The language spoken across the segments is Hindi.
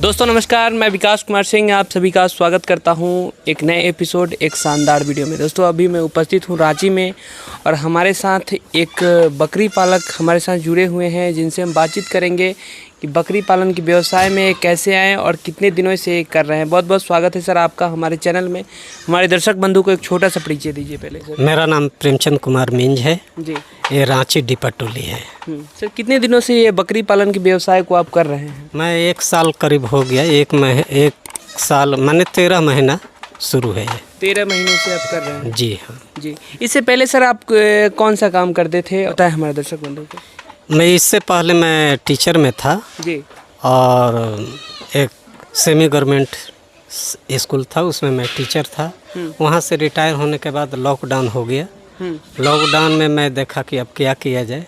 दोस्तों नमस्कार, मैं विकास कुमार सिंह आप सभी का स्वागत करता हूं एक नए एपिसोड, एक शानदार वीडियो में। दोस्तों अभी मैं उपस्थित हूं रांची में और हमारे साथ एक बकरी पालक हमारे साथ जुड़े हुए हैं जिनसे हम बातचीत करेंगे कि बकरी पालन के व्यवसाय में कैसे आए और कितने दिनों से कर रहे हैं। बहुत बहुत स्वागत है सर आपका हमारे चैनल में। हमारे दर्शक बंधु को एक छोटा सा परिचय दीजिए पहले सर। मेरा नाम प्रेमचंद कुमार मिंज है जी। ये रांची डिपटोली है। सर कितने दिनों से ये बकरी पालन के व्यवसाय को आप कर रहे हैं? मैं 1 साल करीब हो गया। 1 साल माने 13 महीना शुरू है ये। 13 महीनों से आप कर रहे हैं? जी हाँ जी। इससे पहले सर आप कौन सा काम करते थे बताएं हमारे दर्शक बंधु को। मैं इससे पहले मैं टीचर में था जी। और एक सेमी गवर्नमेंट स्कूल था उसमें मैं टीचर था। वहाँ से रिटायर होने के बाद लॉकडाउन हो गया। लॉकडाउन में मैं देखा कि अब क्या किया जाए,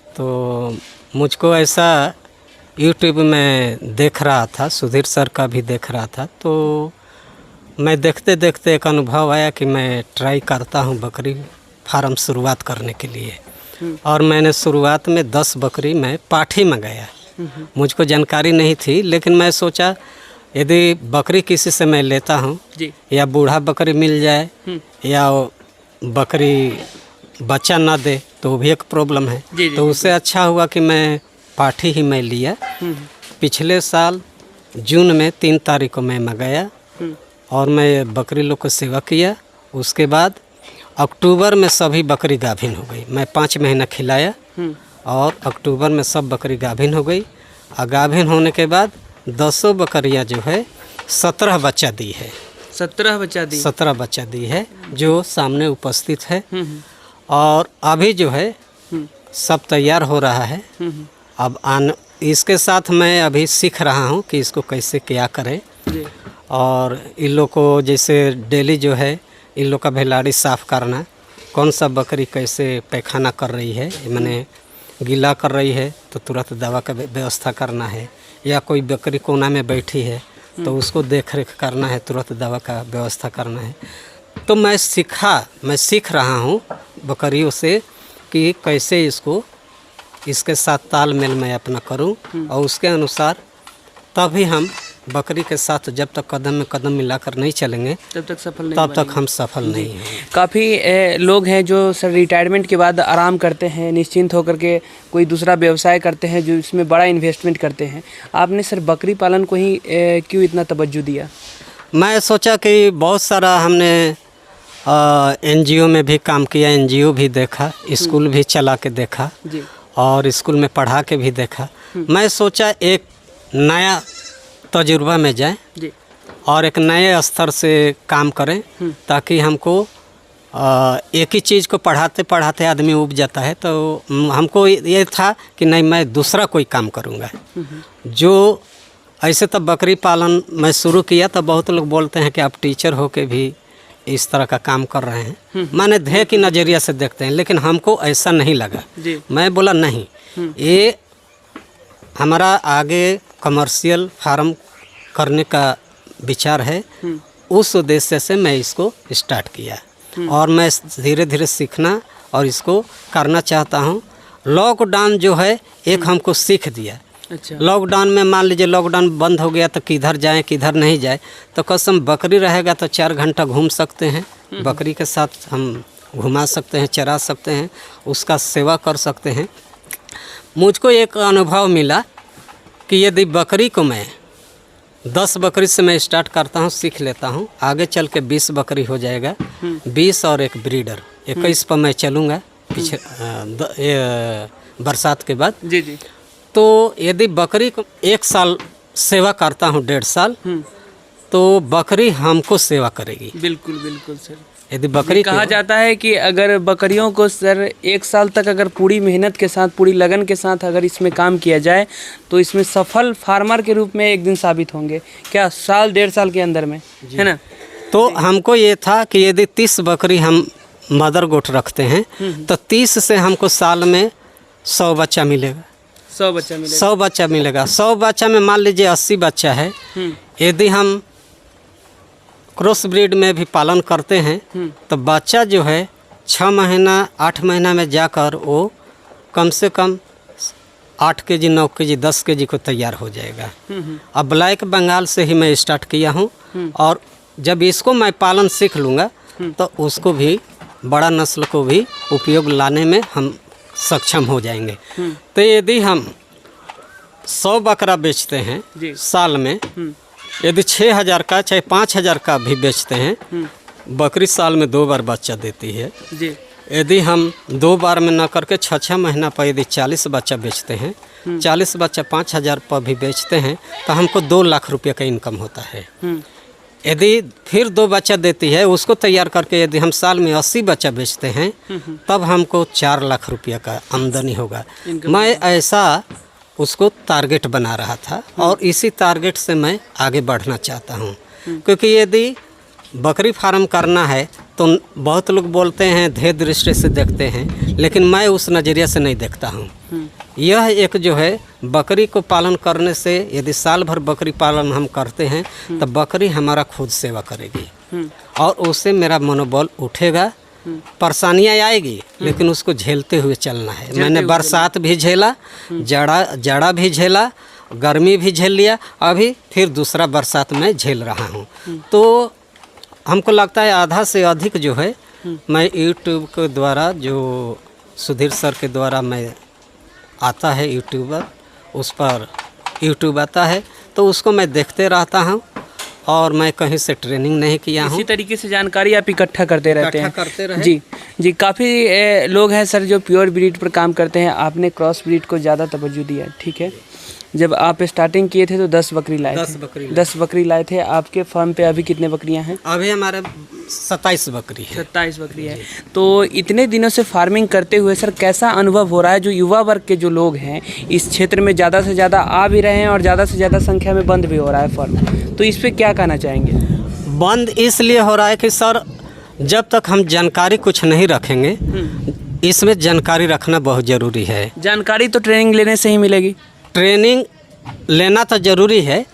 तो मुझको ऐसा यूट्यूब में देख रहा था, सुधीर सर का भी देख रहा था, तो मैं देखते देखते एक अनुभव आया कि मैं ट्राई करता हूँ बकरी फार्म शुरुआत करने के लिए। और मैंने शुरुआत में 10 बकरी मैं पाठी मंगाया। मुझको जानकारी नहीं थी, लेकिन मैं सोचा यदि बकरी किसी से मैं लेता हूँ या बूढ़ा बकरी मिल जाए या बकरी बच्चा ना दे तो वो भी एक प्रॉब्लम है। तो उससे अच्छा हुआ कि मैं पाठी ही मैं लिया। पिछले साल जून में 3 तारीख को मैं मंगाया और मैं बकरी लोग को सेवा किया। उसके बाद अक्टूबर में सभी बकरी गाभिन हो गई। मैं 5 महीना खिलाया और अक्टूबर में सब बकरी गाभिन हो गई। और गाभिन होने के बाद 10 बकरियां जो है 17 बच्चा दी है। 17 बच्चा दी? 17 बच्चा दी है जो सामने उपस्थित है। और अभी जो है सब तैयार हो रहा है। अब इसके साथ मैं अभी सीख रहा हूँ कि इसको कैसे क्या करें। और इन लोग को जैसे डेली जो है इन लोग का भेलाड़ी साफ़ करना, कौन सा बकरी कैसे पैखाना कर रही है, मैंने गीला कर रही है तो तुरंत दवा का व्यवस्था करना है, या कोई बकरी कोना में बैठी है तो उसको देख रेख करना है, तुरंत दवा का व्यवस्था करना है। तो मैं सीख रहा हूँ बकरियों से कि कैसे इसके साथ तालमेल मैं अपना करूँ और उसके अनुसार तभी हम बकरी के साथ जब तक कदम में कदम मिलाकर नहीं चलेंगे तब तक हम सफल नहीं हैं। काफ़ी लोग हैं जो सर रिटायरमेंट के बाद आराम करते हैं, निश्चिंत होकर के कोई दूसरा व्यवसाय करते हैं जो इसमें बड़ा इन्वेस्टमेंट करते हैं। आपने सर बकरी पालन को ही क्यों इतना तवज्जो दिया? मैं सोचा कि बहुत सारा हमने NGO में भी काम किया, NGO भी देखा, स्कूल भी चला के देखा और स्कूल में पढ़ा के भी देखा। मैं सोचा एक नया तजुर्बा में जाए और एक नए स्तर से काम करें, ताकि हमको एक ही चीज़ को पढ़ाते पढ़ाते आदमी उब जाता है। तो हमको ये था कि नहीं, मैं दूसरा कोई काम करूँगा। जो ऐसे तो बकरी पालन मैं शुरू किया तो बहुत लोग बोलते हैं कि आप टीचर हो के भी इस तरह का काम कर रहे हैं, माने ध्येय की नज़रिया से देखते हैं, लेकिन हमको ऐसा नहीं लगा। मैं बोला नहीं, ये हमारा आगे कमर्शियल फार्म करने का विचार है। उस उद्देश्य से मैं इसको स्टार्ट किया और मैं धीरे धीरे सीखना और इसको करना चाहता हूँ। लॉकडाउन जो है एक हमको सीख दिया। अच्छा। लॉकडाउन में मान लीजिए लॉकडाउन बंद हो गया तो किधर जाएं किधर नहीं जाए, तो कसम बकरी रहेगा तो 4 घंटा घूम सकते हैं, बकरी के साथ हम घुमा सकते हैं, चरा सकते हैं, उसका सेवा कर सकते हैं। मुझको एक अनुभव मिला कि यदि बकरी को मैं 10 बकरी से मैं स्टार्ट करता हूँ, सीख लेता हूँ, आगे चल के 20 बकरी हो जाएगा, 20 और एक ब्रीडर, 21 पर मैं चलूँगा पीछे बरसात के बाद। जी। तो यदि बकरी को 1 साल सेवा करता हूँ, 1.5 साल, तो बकरी हमको सेवा करेगी। बिल्कुल बिल्कुल सर। यदि बकरी कहा जाता है कि अगर बकरियों को सर 1 साल तक अगर पूरी मेहनत के साथ, पूरी लगन के साथ अगर इसमें काम किया जाए तो इसमें सफल फार्मर के रूप में एक दिन साबित होंगे। क्या साल 1.5 साल के अंदर में, है ना? तो हमको ये था कि यदि 30 बकरी हम मदर गोट रखते हैं तो 30 से हमको साल में 100 बच्चा मिलेगा। 100 बच्चा मिलेगा। 100 बच्चा मिलेगा। 100 बच्चा में मान लीजिए 80 बच्चा है। यदि हम क्रॉस ब्रीड में भी पालन करते हैं तो बच्चा जो है 6 महीना 8 महीना में जाकर वो कम से कम 8 केजी 9 केजी 10 केजी को तैयार हो जाएगा। अब ब्लैक बंगाल से ही मैं स्टार्ट किया हूँ और जब इसको मैं पालन सीख लूँगा तो उसको भी बड़ा नस्ल को भी उपयोग लाने में हम सक्षम हो जाएंगे। तो यदि हम 100 बकरा बेचते हैं साल में, यदि 6,000 का चाहे 5,000 का भी बेचते हैं, बकरी साल में 2 बार बच्चा देती है जी। यदि हम 2 बार में न करके 6-6 महीना पर यदि 40 बच्चा बेचते हैं, 40 बच्चा 5,000 पर भी बेचते हैं तो हमको 2 लाख रुपये का इनकम होता है। यदि फिर 2 बच्चा देती है, उसको तैयार करके यदि हम साल में 80 बच्चा बेचते हैं तब हमको 4 लाख रुपये का आमदनी होगा। मैं ऐसा उसको टारगेट बना रहा था और इसी टारगेट से मैं आगे बढ़ना चाहता हूँ, क्योंकि यदि बकरी फार्म करना है तो बहुत लोग बोलते हैं ध्येय दृष्टि से देखते हैं, लेकिन मैं उस नज़रिए से नहीं देखता हूँ। यह एक जो है बकरी को पालन करने से, यदि साल भर बकरी पालन हम करते हैं तो बकरी हमारा खुद सेवा करेगी और उससे मेरा मनोबल उठेगा। परेशानियाँ आएगी लेकिन उसको झेलते हुए चलना है। मैंने बरसात भी झेला, जाड़ा भी झेला, गर्मी भी झेल लिया, अभी फिर दूसरा बरसात में झेल रहा हूँ। तो हमको लगता है आधा से अधिक जो है मैं यूट्यूब के द्वारा, जो सुधीर सर के द्वारा मैं आता है यूट्यूबर, उस पर यूट्यूब आता है तो उसको मैं देखते रहता हूँ और मैं कहीं से ट्रेनिंग नहीं किया हूँ। इसी तरीके से जानकारी आप इकट्ठा करते रहते हैं। जी काफ़ी लोग हैं सर जो प्योर ब्रीड पर काम करते हैं। आपने क्रॉस ब्रीड को ज़्यादा तवज्जो दिया, ठीक है। जब आप स्टार्टिंग किए थे तो 10 बकरी लाए थे। 10 बकरी लाए थे। आपके फार्म पे अभी कितने बकरियां हैं? अभी हमारे 27 बकरी है। 27 बकरी है। तो इतने दिनों से फार्मिंग करते हुए सर कैसा अनुभव हो रहा है? जो युवा वर्ग के जो लोग हैं इस क्षेत्र में ज़्यादा से ज़्यादा आ भी रहे हैं और ज़्यादा से ज़्यादा संख्या में बंद भी हो रहा है फार्म, तो इस पर क्या कहना चाहेंगे? बंद इसलिए हो रहा है कि सर जब तक हम जानकारी कुछ नहीं रखेंगे, इसमें जानकारी रखना बहुत ज़रूरी है। जानकारी तो ट्रेनिंग लेने से ही मिलेगी। ट्रेनिंग लेना तो ज़रूरी है,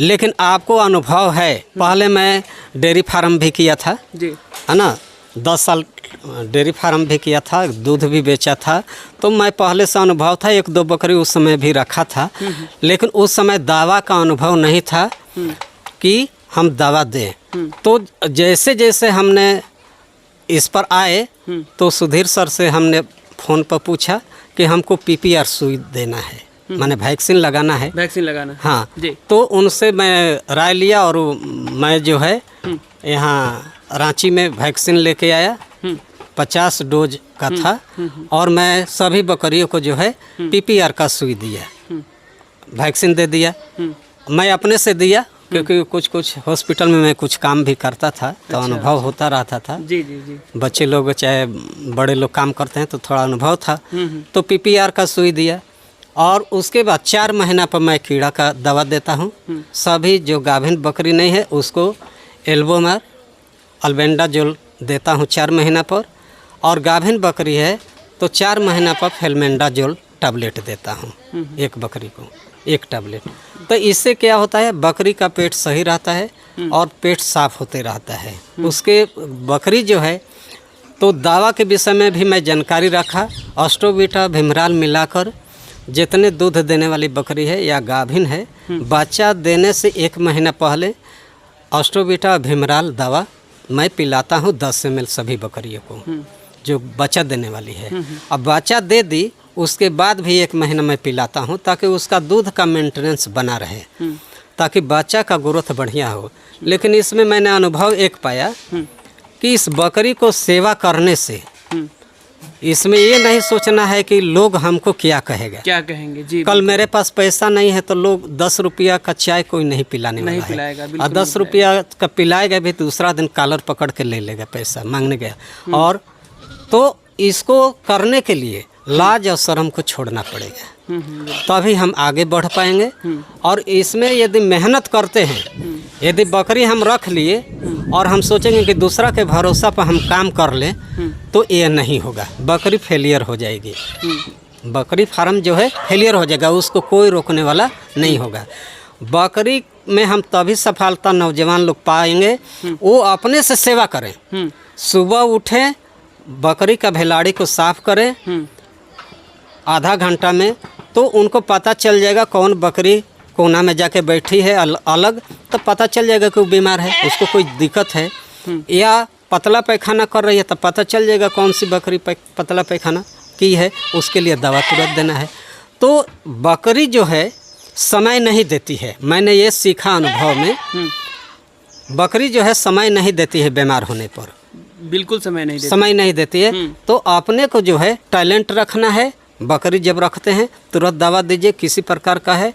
लेकिन आपको अनुभव है। पहले मैं डेयरी फार्म भी किया था जी, है ना। 10 साल डेयरी फार्म भी किया था, दूध भी बेचा था, तो मैं पहले से अनुभव था। 1-2 बकरी उस समय भी रखा था, लेकिन उस समय दावा का अनुभव नहीं था कि हम दवा दें। तो जैसे जैसे हमने इस पर आए तो सुधीर सर से हमने फ़ोन पर पूछा कि हमको PPR सुई देना है, माने वैक्सीन लगाना है। वैक्सीन लगाना, हाँ जी। तो उनसे मैं राय लिया और मैं जो है यहाँ रांची में वैक्सीन लेके आया। 50 डोज का था और मैं सभी बकरियों को जो है PPR का सुई दिया, वैक्सीन दे दिया। मैं अपने से दिया क्योंकि कुछ हॉस्पिटल में मैं कुछ काम भी करता था तो अनुभव होता रहता था। जी जी जी। बच्चे लोग चाहे बड़े लोग काम करते हैं तो थोड़ा अनुभव था। तो PPR का सुई दिया और उसके बाद 4 महीना पर मैं कीड़ा का दवा देता हूँ। सभी जो गाभिन बकरी नहीं है उसको एल्बोमार, अल्बेंडाजोल देता हूँ 4 महीना पर, और गाभिन बकरी है तो 4 महीना पर फेल्मेंडाजोल टैबलेट देता हूँ एक बकरी को, 1 टैबलेट। तो इससे क्या होता है, बकरी का पेट सही रहता है और पेट साफ होते रहता है। उसके बकरी जो है तो दवा के विषय में भी मैं जानकारी रखा। ऑस्टोबीटा भिमराल मिलाकर जितने दूध देने वाली बकरी है या गाभिन है, बच्चा देने से 1 महीना पहले ऑस्टोबीटा भिमराल दवा मैं पिलाता हूँ 10 ml सभी बकरियों को जो बच्चा देने वाली है। अब बच्चा दे दी उसके बाद भी 1 महीना मैं पिलाता हूँ ताकि उसका दूध का मेंटेनेंस बना रहे, ताकि बच्चा का ग्रोथ बढ़िया हो। लेकिन इसमें मैंने अनुभव एक पाया कि इस बकरी को सेवा करने से इसमें ये नहीं सोचना है कि लोग हमको क्या कहेंगे जी। कल मेरे पास पैसा नहीं है तो लोग 10 रुपया का चाय कोई नहीं पिलाने वाला है, और 10 रुपया का पिलाएगा भी दूसरा दिन कॉलर पकड़ के ले लेगा पैसा मांगने गया। और तो इसको करने के लिए लाज और शर्म को छोड़ना पड़ेगा, तभी हम आगे बढ़ पाएंगे। और इसमें यदि मेहनत करते हैं, यदि बकरी हम रख लिए और हम सोचेंगे कि दूसरा के भरोसा पर हम काम कर लें तो ये नहीं होगा, बकरी फेलियर हो जाएगी। बकरी फार्म जो है फेलियर हो जाएगा, उसको कोई रोकने वाला नहीं होगा। बकरी में हम तभी सफलता नौजवान लोग पाएंगे, वो अपने से सेवा करें। सुबह उठें, बकरी का भेलाड़ी को साफ करें, आधा घंटा में तो उनको पता चल जाएगा कौन बकरी कोना में जाके बैठी है अलग, तो पता चल जाएगा कि वो बीमार है, उसको कोई दिक्कत है, या पतला पैखाना कर रही है तो पता चल जाएगा कौन सी बकरी पतला पैखाना की है, उसके लिए दवा तुरंत देना है। तो बकरी जो है समय नहीं देती है, मैंने ये सीखा अनुभव में, बकरी जो है समय नहीं देती है बीमार होने पर, बिल्कुल समय नहीं देती है। तो अपने को जो है टैलेंट रखना है, बकरी जब रखते हैं तुरंत दवा दीजिए किसी प्रकार का है,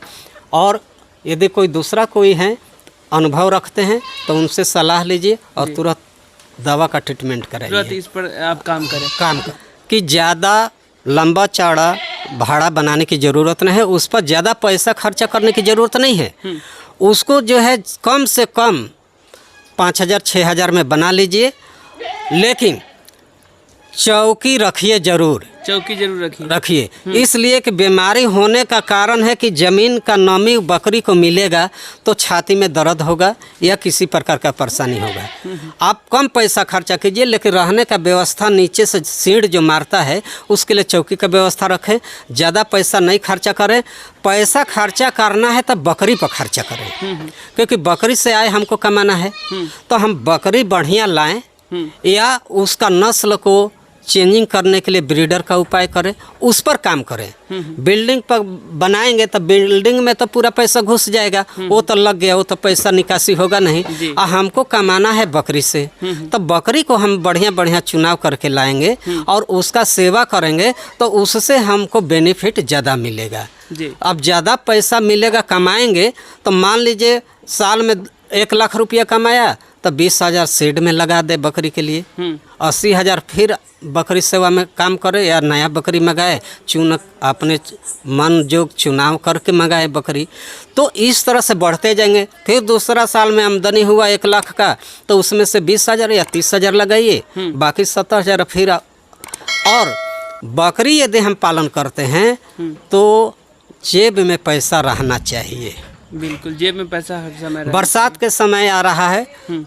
और यदि कोई दूसरा कोई है अनुभव रखते हैं तो उनसे सलाह लीजिए और तुरंत दवा का ट्रीटमेंट कराइए। तुरंत इस पर आप काम करें कि ज़्यादा लंबा चौड़ा भाड़ा बनाने की ज़रूरत नहीं है, उस पर ज़्यादा पैसा खर्चा करने की ज़रूरत नहीं है। उसको जो है कम से कम 5,000 6,000 में बना लीजिए, लेकिन चौकी रखिए, चौकी जरूर रखिए। इसलिए कि बीमारी होने का कारण है कि ज़मीन का नमी बकरी को मिलेगा तो छाती में दर्द होगा या किसी प्रकार का परेशानी होगा। आप कम पैसा खर्चा कीजिए, लेकिन रहने का व्यवस्था नीचे से सीढ़ जो मारता है उसके लिए चौकी का व्यवस्था रखें। ज़्यादा पैसा नहीं खर्चा करें, पैसा खर्चा करना है तब बकरी पर खर्चा करें, क्योंकि बकरी से आए हमको कमाना है। तो हम बकरी बढ़िया लाएँ या उसका नस्ल को चेंजिंग करने के लिए ब्रीडर का उपाय करें, उस पर काम करें। बिल्डिंग पर बनाएंगे तो बिल्डिंग में तो पूरा पैसा घुस जाएगा, वो तो लग गया, वो तो पैसा निकासी होगा नहीं। हमको कमाना है बकरी से, तो बकरी को हम बढ़िया बढ़िया चुनाव करके लाएंगे और उसका सेवा करेंगे तो उससे हमको बेनिफिट ज़्यादा मिलेगा। अब ज़्यादा पैसा मिलेगा, कमाएंगे तो मान लीजिए साल में 1 लाख रुपया कमाया तो 20,000 शेड में लगा दे बकरी के लिए, 80,000 फिर बकरी सेवा में काम करे या नया बकरी मंगाए, अपने मन जोग चुनाव करके मंगाए बकरी। तो इस तरह से बढ़ते जाएंगे। फिर दूसरा साल में आमदनी हुआ 1 लाख का तो उसमें से 20,000 या 30,000 लगाइए, बाकी 70,000 फिर। और बकरी यदि हम पालन करते हैं तो जेब में पैसा रहना चाहिए। बिल्कुल, जेब में पैसा हर समय। बरसात के समय आ रहा है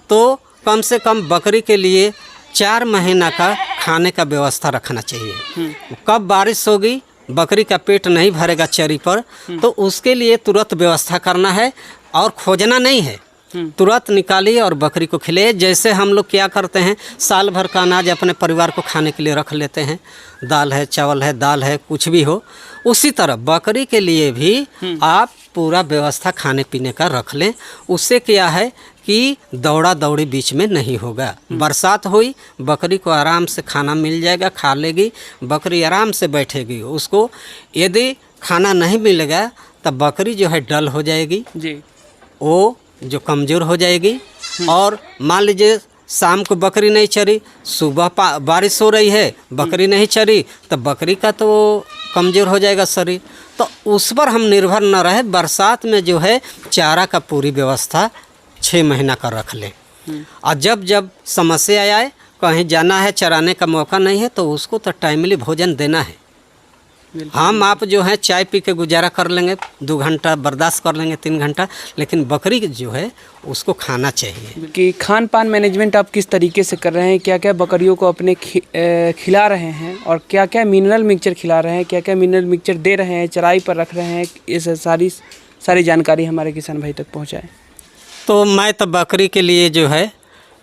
तो कम से कम बकरी के लिए 4 महीना का खाने का व्यवस्था रखना चाहिए। कब बारिश होगी, बकरी का पेट नहीं भरेगा चरी पर, तो उसके लिए तुरंत व्यवस्था करना है और खोजना नहीं है, तुरंत निकालिए और बकरी को खिलाइए। जैसे हम लोग क्या करते हैं, साल भर का अनाज अपने परिवार को खाने के लिए रख लेते हैं, दाल है, चावल है, दाल है, कुछ भी हो, उसी तरह बकरी के लिए भी आप पूरा व्यवस्था खाने पीने का रख लें। उससे क्या है कि दौड़ा दौड़ी बीच में नहीं होगा। बरसात हुई, बकरी को आराम से खाना मिल जाएगा, खा लेगी, बकरी आराम से बैठेगी। उसको यदि खाना नहीं मिलेगा तब बकरी जो है डल हो जाएगी जी, वो जो कमज़ोर हो जाएगी। और मान लीजिए शाम को बकरी नहीं चरी, सुबह बारिश हो रही है, बकरी नहीं चरी, तो बकरी का तो कमज़ोर हो जाएगा शरीर। तो उस पर हम निर्भर न रहे, बरसात में जो है चारा का पूरी व्यवस्था 6 महीना का रख लें। और जब जब समस्या आए, कहीं जाना है, चराने का मौका नहीं है, तो उसको तो टाइमली भोजन देना है। हम आप जो है चाय पी के गुजारा कर लेंगे, 2 घंटा बर्दाश्त कर लेंगे, 3 घंटा, लेकिन बकरी जो है उसको खाना चाहिए। कि खान पान मैनेजमेंट आप किस तरीके से कर रहे हैं, क्या क्या बकरियों को अपने खिला रहे हैं और क्या क्या मिनरल मिक्सचर खिला रहे हैं, क्या क्या मिनरल मिक्सचर दे रहे हैं, चराई पर रख रहे हैं, इस सारी जानकारी हमारे किसान भाई तक पहुँचाएँ। तो मैं तो बकरी के लिए जो है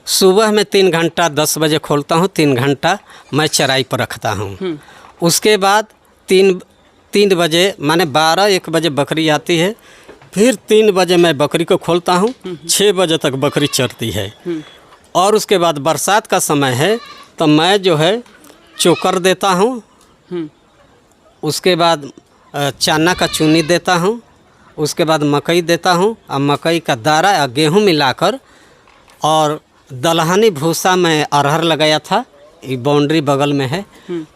सुबह में 3 घंटा 10 बजे खोलता हूँ, 3 घंटा मैं चराई पर रखता हूँ। उसके बाद 3 बजे माने 12-1 बजे बकरी आती है, फिर 3 बजे मैं बकरी को खोलता हूँ, 6 बजे तक बकरी चरती है। और उसके बाद बरसात का समय है तो मैं जो है चोकर देता हूँ, उसके बाद चना का चूनी देता हूँ, उसके बाद मकई देता हूँ, और मकई का दाना या गेहूँ मिलाकर, और दलहनी भूसा में अरहर लगाया था, ये बाउंड्री बगल में है,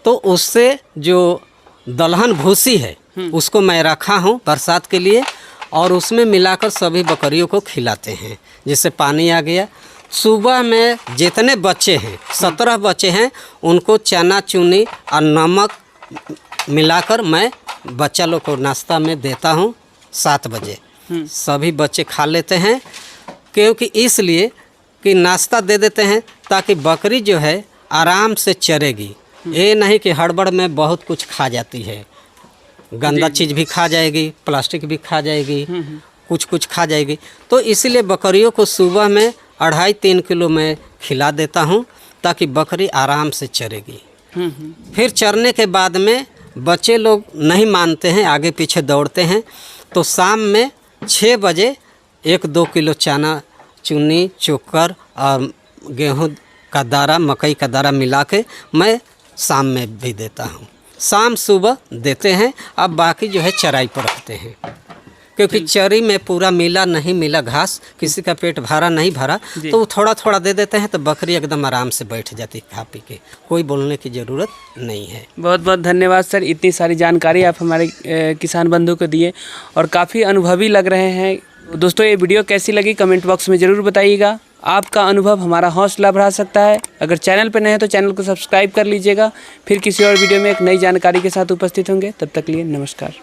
तो उससे जो दलहन भूसी है उसको मैं रखा हूँ बरसात के लिए, और उसमें मिलाकर सभी बकरियों को खिलाते हैं। जैसे पानी आ गया, सुबह में जितने बच्चे हैं 17 बच्चे हैं, उनको चना चूनी और नमक मिलाकर मैं बच्चा लोग को नाश्ता में देता हूँ 7 बजे। सभी बच्चे खा लेते हैं, क्योंकि इसलिए कि नाश्ता दे देते हैं ताकि बकरी जो है आराम से चरेगी। ये नहीं कि हड़बड़ में बहुत कुछ खा जाती है, गंदा चीज़ भी खा जाएगी, प्लास्टिक भी खा जाएगी, कुछ खा जाएगी। तो इसीलिए बकरियों को सुबह में 2.5-3 किलो मैं खिला देता हूँ ताकि बकरी आराम से चरेगी। फिर चरने के बाद में बच्चे लोग नहीं मानते हैं, आगे पीछे दौड़ते हैं, तो शाम में 6 बजे 1-2 किलो चना, चुन्नी, चोकर और गेहूं का दाना, मकई का दाना मिला के मैं शाम में भी देता हूँ। शाम सुबह देते हैं। अब बाकी जो है चराई पर रखते हैं, क्योंकि चरी में पूरा मिला नहीं मिला घास, किसी का पेट भरा नहीं भरा, तो थोड़ा थोड़ा दे देते हैं, तो बकरी एकदम आराम से बैठ जाती खा पी के, कोई बोलने की ज़रूरत नहीं है। बहुत बहुत धन्यवाद सर, इतनी सारी जानकारी आप हमारे किसान बंधु को दिए और काफ़ी अनुभवी लग रहे हैं। दोस्तों ये वीडियो कैसी लगी कमेंट बॉक्स में ज़रूर बताइएगा। आपका अनुभव हमारा हौसला बढ़ा सकता है। अगर चैनल पर नए हैं तो चैनल को सब्सक्राइब कर लीजिएगा। फिर किसी और वीडियो में एक नई जानकारी के साथ उपस्थित होंगे, तब तक के लिए नमस्कार।